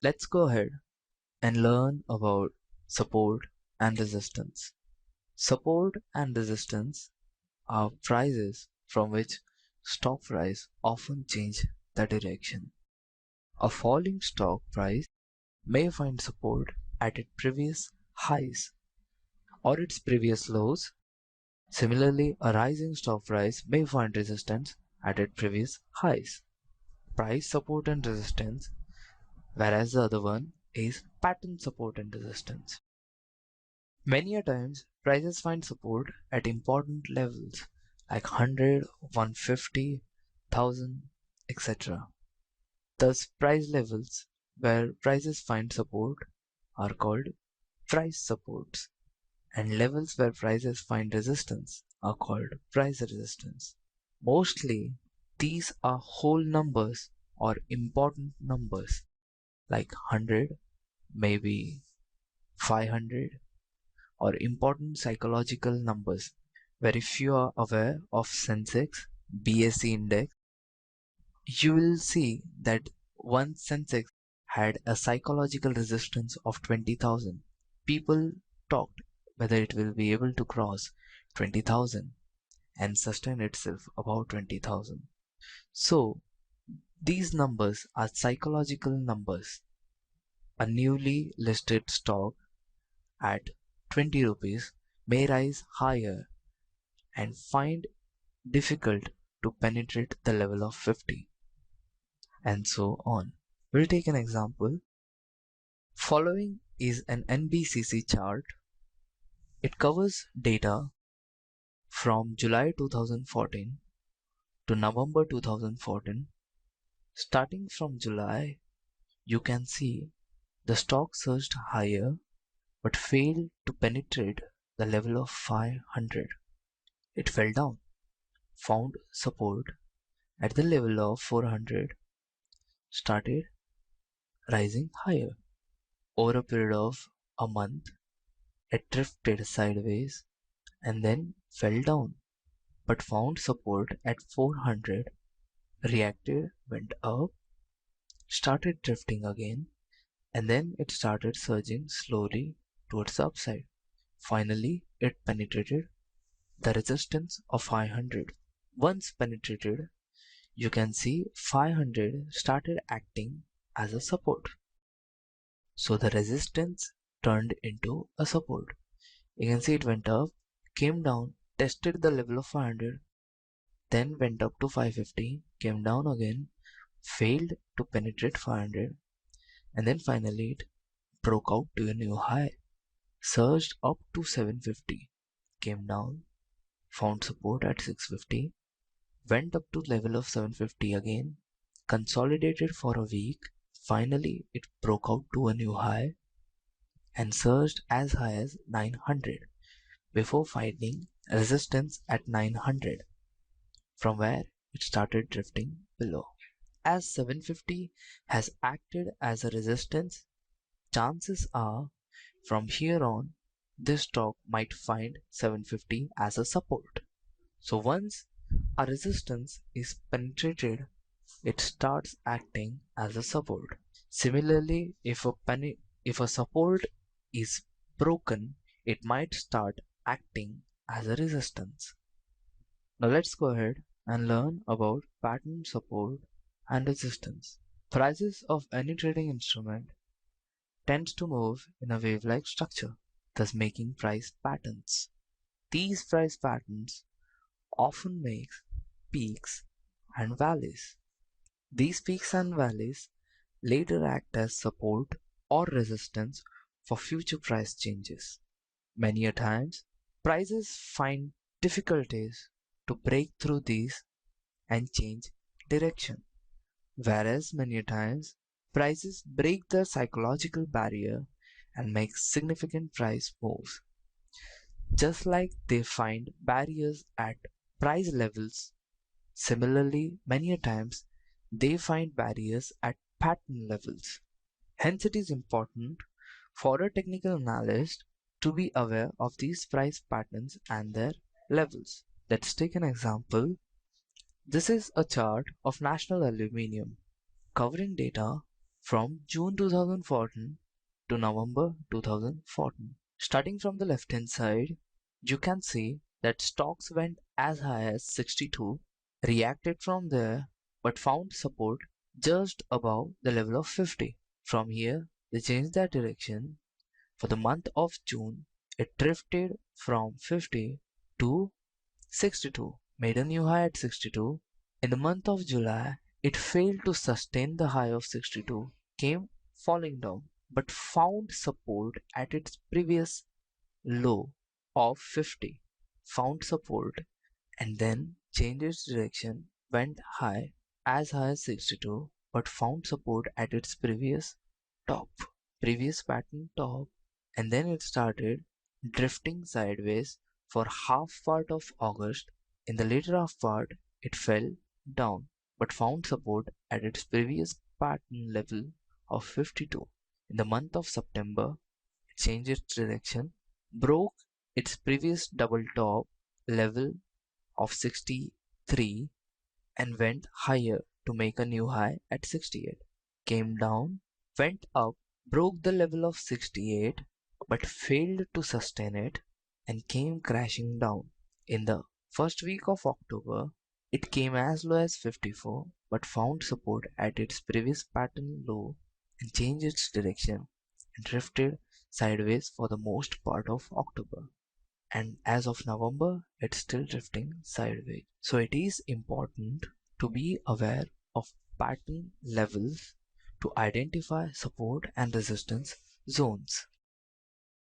Let's go ahead and learn about support and resistance. Support and resistance are prices from which stock price often change the direction. A falling stock price may find support at its previous highs or its previous lows. Similarly, a rising stock price may find resistance at its previous highs. Price support and resistance, whereas the other one is pattern support and resistance. Many a times, prices find support at important levels like 100, 150, 1000, etc. Thus, price levels where prices find support are called price supports, and levels where prices find resistance are called price resistance. Mostly, these are whole numbers or important numbers like 100, maybe 500, or important psychological numbers where if you are aware of Sensex BSE index, you will see that once Sensex had a psychological resistance of 20,000. People talked whether it will be able to cross 20,000 and sustain itself above 20,000. So these numbers are psychological numbers. A newly listed stock at 20 rupees may rise higher and find difficult to penetrate the level of 50, and so on. We'll take an example. Following is an NBCC chart. It covers data from July 2014 to November 2014. Starting from July, you can see the stock surged higher but failed to penetrate the level of 500. It fell down, found support at the level of 400, started rising higher. Over a period of a month, it drifted sideways and then fell down, but found support at 400, reacted, went up, started drifting again, and then it started surging slowly towards the upside. Finally, it penetrated the resistance of 500. Once penetrated, you can see 500 started acting as a support. So the resistance turned into a support. You can see it went up, came down, tested the level of 500, then went up to 550, came down again, failed to penetrate 500, and then finally it broke out to a new high, surged up to 750, came down, found support at 650, went up to level of 750 again, consolidated for a week, finally it broke out to a new high and surged as high as 900 before finding resistance at 900, from where it started drifting below. As 750 has acted as a resistance, chances are from here on this stock might find 750 as a support. So once a resistance is penetrated, it starts acting as a support. Similarly, if a support is broken, it might start acting as a resistance. Now let's go ahead and learn about pattern support and resistance. Prices of any trading instrument tends to move in a wave-like structure, thus making price patterns. These price patterns often make peaks and valleys. These peaks and valleys later act as support or resistance for future price changes. Many a times, prices find difficulties to break through these and change direction, whereas many a times prices break the psychological barrier and make significant price moves. Just like they find barriers at price levels, similarly, many a times they find barriers at pattern levels. Hence, it is important for a technical analyst to be aware of these price patterns and their levels. Let's take an example. This is a chart of National Aluminium covering data from June 2014 to November 2014. Starting from the left hand side, you can see that stocks went as high as 62, reacted from there, but found support just above the level of 50. From here, they changed their direction. For the month of June, it drifted from 50 to 62, made a new high at 62. In the month of July, it failed to sustain the high of 62, came falling down, but found support at its previous low of 50, found support and then changed its direction, went high as 62, but found support at its top, previous pattern top, and then it started drifting sideways for half part of August. In the later half part, it fell down, but found support at its previous pattern level of 52. In the month of September, it changed its direction, broke its previous double top level of 63 and went higher to make a new high at 68. Came down, went up, broke the level of 68 but failed to sustain it and came crashing down. In the first week of October, it came as low as 54 but found support at its previous pattern low and changed its direction and drifted sideways for the most part of October, and as of November, it's still drifting sideways. So it is important to be aware of pattern levels to identify support and resistance zones.